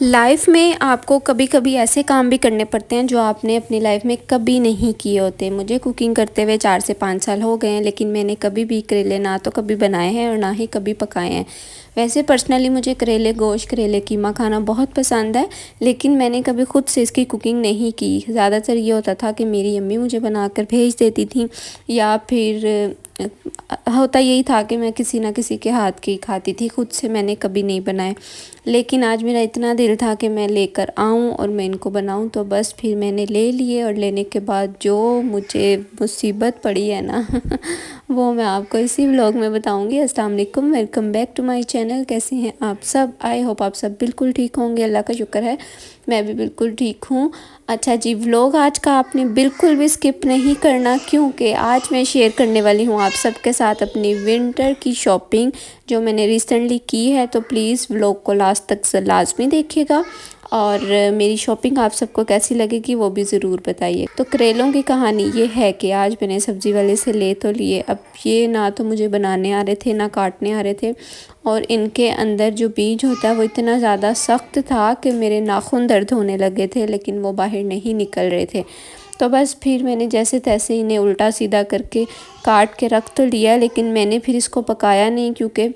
Life में आपको कभी कभी ऐसे काम भी करने पड़ते हैं जो आपने अपनी लाइफ में कभी नहीं किए होते। मुझे कुकिंग करते हुए 4 से 5 साल हो गए हैं, लेकिन मैंने कभी भी करेले ना तो कभी बनाए हैं और ना ही कभी पकाए हैं। वैसे पर्सनली मुझे करेले गोश्त, करेले कीमा खाना बहुत पसंद है, लेकिन मैंने कभी खुद से इसकी कुकिंग नहीं की। ज़्यादातर ये होता था कि मेरी अम्मी मुझे बनाकर भेज देती थी, या फिर होता यही था कि मैं किसी ना किसी के हाथ की खाती थी। खुद से मैंने कभी नहीं बनाए, लेकिन आज मेरा इतना दिल था कि मैं लेकर आऊँ और मैं इनको बनाऊँ, तो बस फिर मैंने ले लिए। और लेने के बाद जो मुझे मुसीबत पड़ी है ना वो मैं आपको इसी व्लॉग में बताऊँगी। अस्सलाम वालेकुम, welcome back to my channel. कैसे हैं आप सब? आई होप आप सब बिल्कुल ठीक होंगे। अल्लाह का शुक्र है मैं भी बिल्कुल ठीक हूँ। अच्छा जी, व्लॉग आज का आपने बिल्कुल भी स्किप नहीं करना, क्योंकि आज मैं शेयर करने वाली हूँ आप सबके साथ अपनी विंटर की शॉपिंग जो मैंने रिसेंटली की है। तो प्लीज़ व्लॉग को लास्ट तक लाजमी देखिएगा, और मेरी शॉपिंग आप सबको कैसी लगेगी वो भी ज़रूर बताइए। तो करेलों की कहानी ये है कि आज मैंने सब्ज़ी वाले से ले तो लिए। अब ये ना तो मुझे बनाने आ रहे थे ना काटने आ रहे थे, और इनके अंदर जो बीज होता है वो इतना ज़्यादा सख्त था कि मेरे नाखून दर्द होने लगे थे, लेकिन वो बाहर नहीं निकल रहे थे। तो बस फिर मैंने जैसे तैसे इन्हें उल्टा सीधा करके काट के रख तो लिया, लेकिन मैंने फिर इसको पकाया नहीं, क्योंकि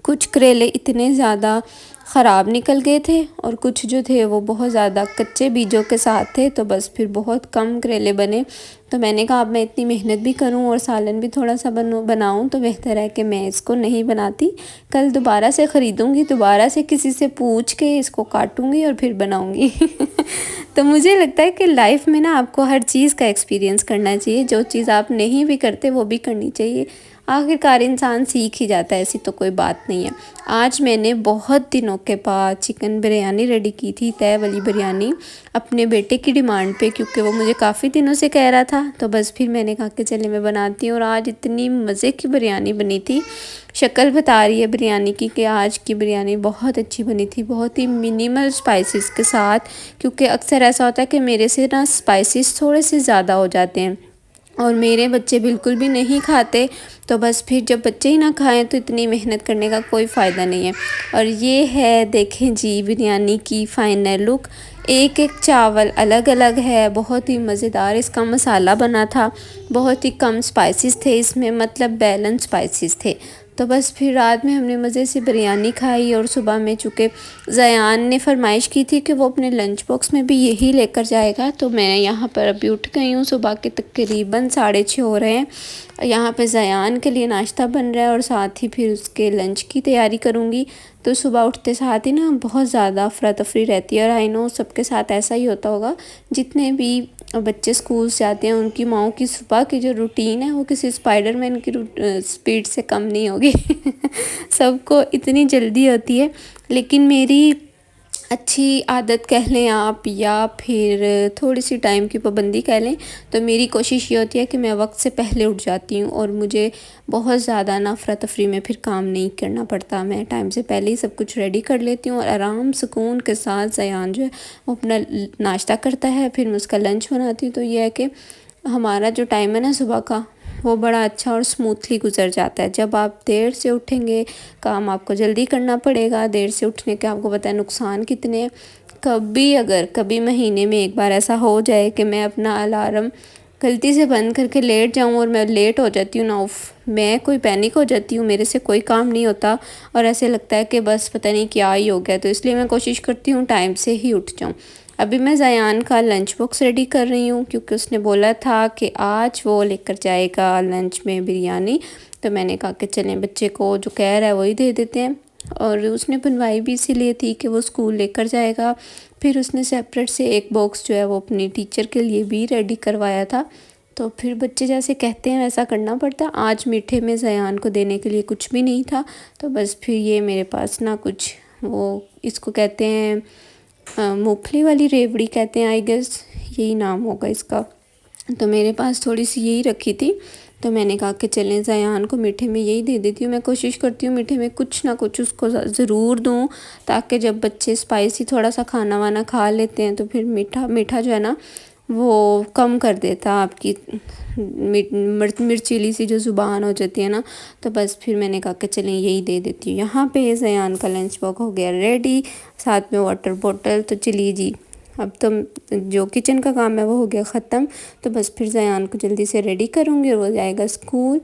कुछ करेले इतने ज़्यादा ख़राब निकल गए थे और कुछ जो थे वो बहुत ज़्यादा कच्चे बीजों के साथ थे। तो बस फिर बहुत कम करेले बने। तो मैंने कहा अब मैं इतनी मेहनत भी करूं और सालन भी थोड़ा सा बनाऊं, तो बेहतर है कि मैं इसको नहीं बनाती। कल दोबारा से ख़रीदूंगी, दोबारा से किसी से पूछ के इसको काटूंगी और फिर बनाऊंगी तो मुझे लगता है कि लाइफ में ना आपको हर चीज़ का एक्सपीरियंस करना चाहिए। जो चीज़ आप नहीं भी करते वो भी करनी चाहिए। आखिरकार इंसान सीख ही जाता है, ऐसी तो कोई बात नहीं है। आज मैंने बहुत दिनों के बाद चिकन बिरयानी रेडी की थी, तय वाली बिरयानी, अपने बेटे की डिमांड पे, क्योंकि वो मुझे काफ़ी दिनों से कह रहा था। तो बस फिर मैंने कहा कि चलिए मैं बनाती हूँ, और आज इतनी मज़े की बिरयानी बनी थी। शक्ल बता रही है बिरयानी की कि आज की बिरयानी बहुत अच्छी बनी थी, बहुत ही मिनिमल स्पाइसेस के साथ, क्योंकि अक्सर ऐसा होता है कि मेरे से ना स्पाइसेस थोड़े से ज़्यादा हो जाते हैं और मेरे बच्चे बिल्कुल भी नहीं खाते। तो बस फिर जब बच्चे ही ना खाएं तो इतनी मेहनत करने का कोई फ़ायदा नहीं है। और ये है, देखें जी, बिरयानी की फ़ाइनल लुक। एक एक चावल अलग अलग है, बहुत ही मज़ेदार इसका मसाला बना था। बहुत ही कम स्पाइसेस थे इसमें, मतलब बैलेंस स्पाइसेस थे। तो बस फिर रात में हमने मज़े से बिरयानी खाई, और सुबह में चूँकि ज़यान ने फरमाइश की थी कि वो अपने लंच बॉक्स में भी यही लेकर जाएगा, तो मैं यहाँ पर अभी उठ गई हूँ। सुबह के तकरीबन 6:30 हो रहे हैं। यहाँ पे ज़यान के लिए नाश्ता बन रहा है और साथ ही फिर उसके लंच की तैयारी करूँगी। तो सुबह उठते साथ ही ना बहुत ज़्यादा अफरा तफरी रहती है, और आई नो सबके साथ ऐसा ही होता होगा। जितने भी बच्चे स्कूल से आते हैं उनकी माओं की सुबह की जो रूटीन है वो किसी स्पाइडरमैन की स्पीड से कम नहीं होगी सबको इतनी जल्दी होती है। लेकिन मेरी अच्छी आदत कह लें आप, या फिर थोड़ी सी टाइम की पाबंदी कह लें, तो मेरी कोशिश ये होती है कि मैं वक्त से पहले उठ जाती हूँ, और मुझे बहुत ज़्यादा ना अफरा तफरी में फिर काम नहीं करना पड़ता। मैं टाइम से पहले ही सब कुछ रेडी कर लेती हूँ, और आराम सुकून के साथ ज़यान जो है वो अपना नाश्ता करता है, फिर मैं उसका लंच बनाती हूँ। तो ये है कि हमारा जो टाइम है ना सुबह का, वो बड़ा अच्छा और स्मूथली गुजर जाता है। जब आप देर से उठेंगे, काम आपको जल्दी करना पड़ेगा। देर से उठने के आपको पता है नुकसान कितने हैं। कभी महीने में एक बार ऐसा हो जाए कि मैं अपना अलार्म गलती से बंद करके लेट जाऊं और मैं लेट हो जाती हूँ ना, उफ, मैं कोई पैनिक हो जाती हूँ, मेरे से कोई काम नहीं होता, और ऐसे लगता है कि बस पता नहीं क्या ही हो गया। तो इसलिए मैं कोशिश करती हूँ टाइम से ही उठ जाऊँ। अभी मैं ज़यान का लंच बॉक्स रेडी कर रही हूँ, क्योंकि उसने बोला था कि आज वो लेकर जाएगा लंच में बिरयानी। तो मैंने कहा कि चलें, बच्चे को जो कह रहा है वही दे देते हैं। और उसने बनवाई भी इसीलिए थी कि वो स्कूल लेकर जाएगा। फिर उसने सेपरेट से एक बॉक्स जो है वो अपनी टीचर के लिए भी रेडी करवाया था। तो फिर बच्चे जैसे कहते हैं वैसा करना पड़ता है। आज मीठे में ज़यान को देने के लिए कुछ भी नहीं था, तो बस फिर ये मेरे पास ना कुछ, वो इसको कहते हैं मूंगफली वाली रेवड़ी कहते हैं, आई गेस यही नाम होगा इसका। तो मेरे पास थोड़ी सी यही रखी थी, तो मैंने कहा कि चलें ज़यान को मीठे में यही दे देती हूँ। मैं कोशिश करती हूँ मीठे में कुछ ना कुछ उसको ज़रूर दूँ, ताकि जब बच्चे स्पाइसी थोड़ा सा खाना वाना खा लेते हैं तो फिर मीठा मीठा जो है ना वो कम कर देता आपकी मिर्चीली सी जो ज़ुबान हो जाती है ना। तो बस फिर मैंने कहा कि चलें यही दे देती हूँ। यहाँ पे ज़यान का लंच बॉक्स हो गया रेडी, साथ में वाटर बॉटल। तो चलिए जी, अब तो जो किचन का काम है वो हो गया ख़त्म। तो बस फिर ज़यान को जल्दी से रेडी करूँगी और वो जाएगा स्कूल।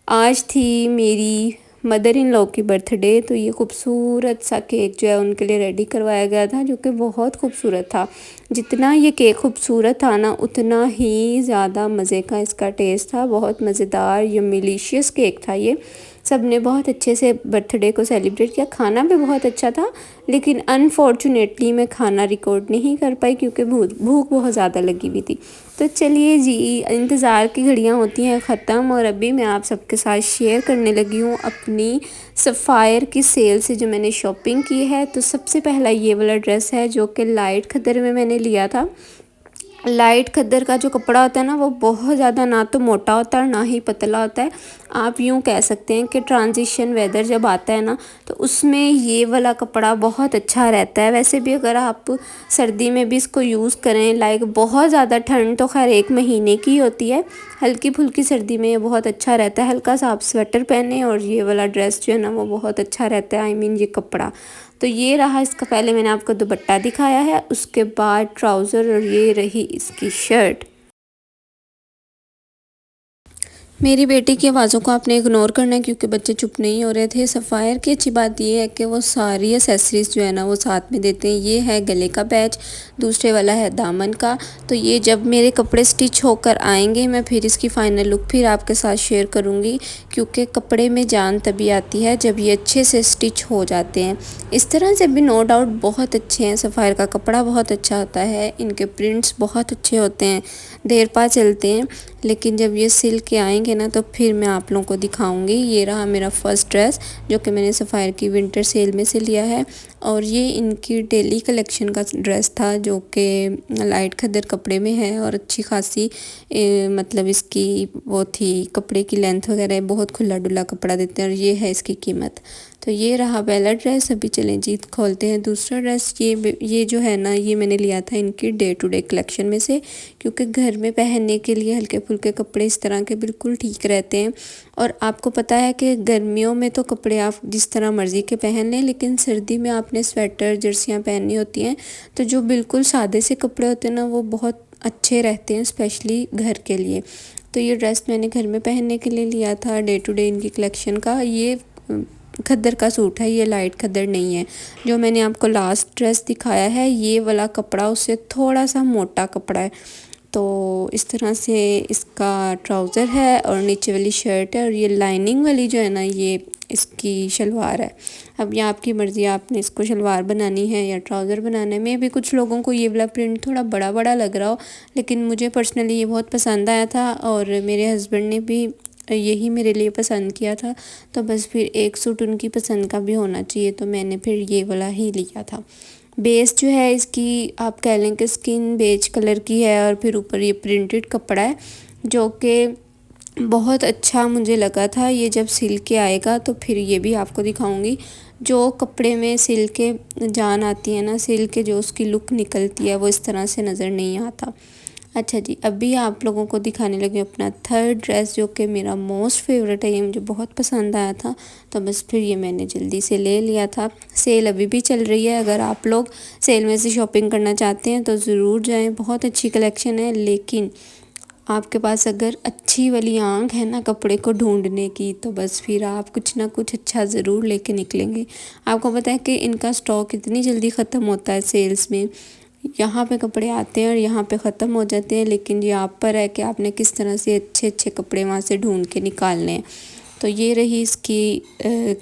आज थी मेरी मदर इन लॉ की बर्थडे, तो ये खूबसूरत सा केक जो है उनके लिए रेडी करवाया गया था, जो कि बहुत खूबसूरत था। जितना ये केक खूबसूरत था ना, उतना ही ज़्यादा मज़े का इसका टेस्ट था। बहुत मज़ेदार यम्मिलिशियस केक था ये। सब ने बहुत अच्छे से बर्थडे को सेलिब्रेट किया। खाना भी बहुत अच्छा था, लेकिन अनफॉर्चुनेटली मैं खाना रिकॉर्ड नहीं कर पाई क्योंकि भूख बहुत ज़्यादा लगी हुई थी। तो चलिए जी, इंतज़ार की घड़ियां होती हैं ख़त्म, और अभी मैं आप सबके साथ शेयर करने लगी हूँ अपनी सफ़ायर की सेल से जो मैंने शॉपिंग की है। तो सबसे पहला ये वाला ड्रेस है जो कि लाइट खद्दर में मैंने लिया था। लाइट खद्दर का जो कपड़ा होता है ना, वो बहुत ज़्यादा ना तो मोटा होता है ना ही पतला होता है। आप यूँ कह सकते हैं कि ट्रांजिशन वेदर जब आता है ना, तो उसमें ये वाला कपड़ा बहुत अच्छा रहता है। वैसे भी अगर आप सर्दी में भी इसको यूज़ करें, लाइक बहुत ज़्यादा ठंड तो खैर 1 महीने की होती है, हल्की फुल्की सर्दी में ये बहुत अच्छा रहता है। हल्का सा आप स्वेटर पहने और ये वाला ड्रेस जो है ना वो बहुत अच्छा रहता है, आई मीन ये कपड़ा। तो ये रहा इसका, पहले मैंने आपको दुपट्टा दिखाया है, उसके बाद ट्राउज़र, और ये रही इसकी शर्ट। मेरी बेटी की आवाज़ों को आपने इग्नोर करना है क्योंकि बच्चे चुप नहीं हो रहे थे। सफ़ायर की अच्छी बात ये है कि वो सारी एसेसरीज़ जो है ना वो साथ में देते हैं। ये है गले का पैच, दूसरे वाला है दामन का। तो ये जब मेरे कपड़े स्टिच होकर आएंगे, मैं फिर इसकी फ़ाइनल लुक फिर आपके साथ शेयर करूँगी, क्योंकि कपड़े में जान तभी आती है जब ये अच्छे से स्टिच हो जाते हैं। इस तरह से भी नो डाउट बहुत अच्छे हैं। सफ़ायर का कपड़ा बहुत अच्छा होता है, इनके प्रिंट्स बहुत अच्छे होते हैं, देर पा चलते हैं। लेकिन जब ये सिल के आएंगे ना तो फिर मैं आप लोगों को दिखाऊंगी। ये रहा मेरा फ़र्स्ट ड्रेस जो कि मैंने सफ़ायर की विंटर सेल में से लिया है, और ये इनकी डेली कलेक्शन का ड्रेस था जो कि लाइट खद्दर कपड़े में है, और अच्छी खासी मतलब इसकी वो थी, कपड़े की लेंथ वगैरह बहुत खुला डुला कपड़ा देते हैं। और ये है इसकी कीमत। तो ये रहा पहला ड्रेस। अभी चलें जी खोलते हैं दूसरा ड्रेस। ये जो है ना, ये मैंने लिया था इनकी डे टू डे कलेक्शन में से, क्योंकि घर में पहनने के लिए हल्के फुल्के कपड़े इस तरह के बिल्कुल ठीक रहते हैं। और आपको पता है कि गर्मियों में तो कपड़े आप जिस तरह मर्ज़ी के पहन लें, लेकिन सर्दी में आपने स्वेटर जर्सियाँ पहननी होती हैं, तो जो बिल्कुल सादे से कपड़े होते हैं ना वो बहुत अच्छे रहते हैं, स्पेशली घर के लिए। तो ये ड्रेस मैंने घर में पहनने के लिए लिया था डे टू डे इनकी कलेक्शन का। ये खद्दर का सूट है, ये लाइट खद्दर नहीं है। जो मैंने आपको लास्ट ड्रेस दिखाया है, ये वाला कपड़ा उससे थोड़ा सा मोटा कपड़ा है। तो इस तरह से इसका ट्राउज़र है और नीचे वाली शर्ट है, और ये लाइनिंग वाली जो है ना ये इसकी शलवार है। अब ये आपकी मर्ज़ी, आपने इसको शलवार बनानी है या ट्राउज़र बनाना है। मे भी कुछ लोगों को ये वाला प्रिंट थोड़ा बड़ा बड़ा लग रहा हो, लेकिन मुझे पर्सनली ये बहुत पसंद आया था, और मेरे हस्बैंड ने भी यही मेरे लिए पसंद किया था। तो बस फिर एक सूट उनकी पसंद का भी होना चाहिए, तो मैंने फिर ये वाला ही लिया था। बेस जो है इसकी आप कह लें कि स्किन बेज कलर की है, और फिर ऊपर ये प्रिंटेड कपड़ा है जो कि बहुत अच्छा मुझे लगा था। ये जब सिल के आएगा तो फिर ये भी आपको दिखाऊंगी। जो कपड़े में सिल के जान आती है ना, सिल के जो उसकी लुक निकलती है वो इस तरह से नज़र नहीं आता। अच्छा जी, अभी आप लोगों को दिखाने लगी अपना थर्ड ड्रेस जो कि मेरा मोस्ट फेवरेट है। ये मुझे बहुत पसंद आया था, तो बस फिर ये मैंने जल्दी से ले लिया था। सेल अभी भी चल रही है, अगर आप लोग सेल में से शॉपिंग करना चाहते हैं तो ज़रूर जाएं, बहुत अच्छी कलेक्शन है। लेकिन आपके पास अगर अच्छी वाली आंख है ना कपड़े को ढूंढने की, तो बस फिर आप कुछ ना कुछ अच्छा ज़रूर लेके निकलेंगे। आपको पता है कि इनका स्टॉक इतनी जल्दी ख़त्म होता है सेल्स में। यहाँ पे कपड़े आते हैं और यहाँ पे ख़त्म हो जाते हैं, लेकिन ये आप पर है कि आपने किस तरह से अच्छे अच्छे कपड़े वहाँ से ढूंढ के निकालने हैं। तो ये रही इसकी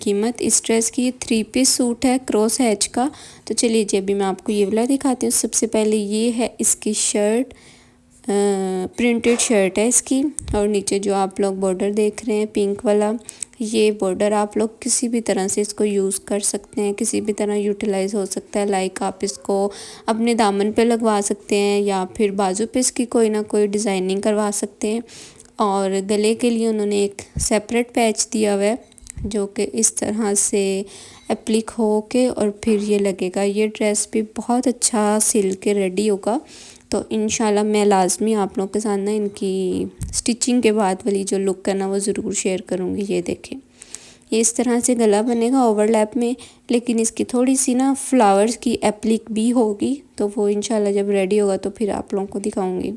कीमत। इस ड्रेस की 3 पीस सूट है क्रॉस हैच का। तो चलिए जी, अभी मैं आपको ये वाला दिखाती हूँ। सबसे पहले ये है इसकी शर्ट, प्रिंटेड शर्ट है इसकी, और नीचे जो आप लोग बॉर्डर देख रहे हैं पिंक वाला, ये बॉर्डर आप लोग किसी भी तरह से इसको यूज़ कर सकते हैं, किसी भी तरह यूटिलाइज़ हो सकता है। लाइक आप इसको अपने दामन पे लगवा सकते हैं, या फिर बाजू पे इसकी कोई ना कोई डिज़ाइनिंग करवा सकते हैं। और गले के लिए उन्होंने एक सेपरेट पैच दिया हुआ है जो कि इस तरह से एप्लिक हो के और फिर ये लगेगा। ये ड्रेस भी बहुत अच्छा सिल के रेडी होगा। तो इंशाल्लाह मैं लाज़मी आप लोगों के साथ ना इनकी स्टिचिंग के बाद वाली जो लुक है ना वो ज़रूर शेयर करूँगी। ये देखें, ये इस तरह से गला बनेगा ओवरलैप में, लेकिन इसकी थोड़ी सी ना फ्लावर्स की एप्लिक भी होगी, तो वो इंशाल्लाह जब रेडी होगा तो फिर आप लोगों को दिखाऊंगी।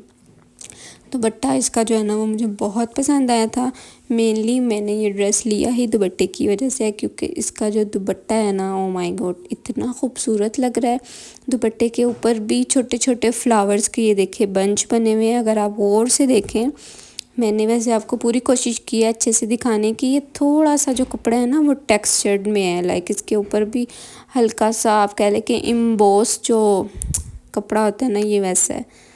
दुपट्टा इसका जो है ना वो मुझे बहुत पसंद आया था। मेनली मैंने ये ड्रेस लिया ही दुपट्टे की वजह से, क्योंकि इसका जो दुपट्टा है ना, ओ माय गॉड, इतना खूबसूरत लग रहा है। दुपट्टे के ऊपर भी छोटे छोटे फ्लावर्स के ये देखिए बंच बने हुए हैं। अगर आप गौर से देखें, मैंने वैसे आपको पूरी कोशिश की है अच्छे से दिखाने की। ये थोड़ा सा जो कपड़ा है ना वो टेक्सचर्ड में है, लाइक इसके ऊपर भी हल्का सा आप कह लें कि एम्बोस जो कपड़ा होता है ना, ये वैसा है।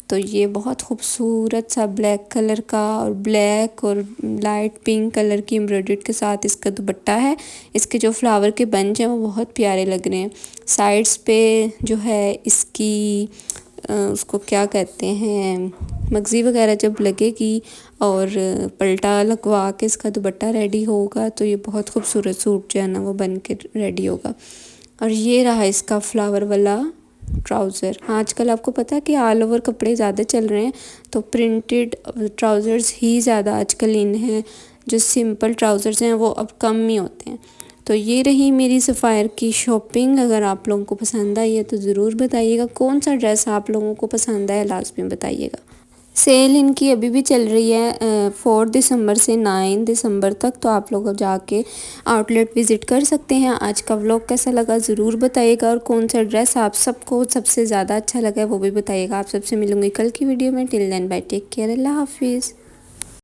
तो ये बहुत खूबसूरत सा ब्लैक कलर का और ब्लैक और लाइट पिंक कलर की एम्ब्रॉयडरी के साथ इसका दुपट्टा है। इसके जो फ्लावर के बंच हैं वो बहुत प्यारे लग रहे हैं। साइड्स पे जो है इसकी उसको क्या कहते हैं, मगज़ी वगैरह जब लगेगी और पलटा लगवा के इसका दुपट्टा रेडी होगा तो ये बहुत खूबसूरत सूट जो है ना वो बन के रेडी होगा। और ये रहा इसका फ्लावर वाला ट्राउज़र। आजकल आपको पता है कि ऑल ओवर कपड़े ज़्यादा चल रहे हैं, तो प्रिंटेड ट्राउज़र्स ही ज़्यादा आजकल इन हैं। जो सिंपल ट्राउज़र्स हैं वो अब कम ही होते हैं। तो ये रही मेरी सफ़ायर की शॉपिंग। अगर आप लोगों को पसंद आई है तो ज़रूर बताइएगा। कौन सा ड्रेस आप लोगों को पसंद आया लास्ट में बताइएगा। सेल इनकी अभी भी चल रही है 4 दिसंबर से 9 दिसंबर तक, तो आप लोग जाके आउटलेट विज़िट कर सकते हैं। आज का व्लॉग कैसा लगा ज़रूर बताइएगा, और कौन सा ड्रेस आप सबको सबसे ज़्यादा अच्छा लगा है वो भी बताइएगा। आप सबसे मिलूँगी कल की वीडियो में। Till then bye, take care, अल्लाह हाफिज़।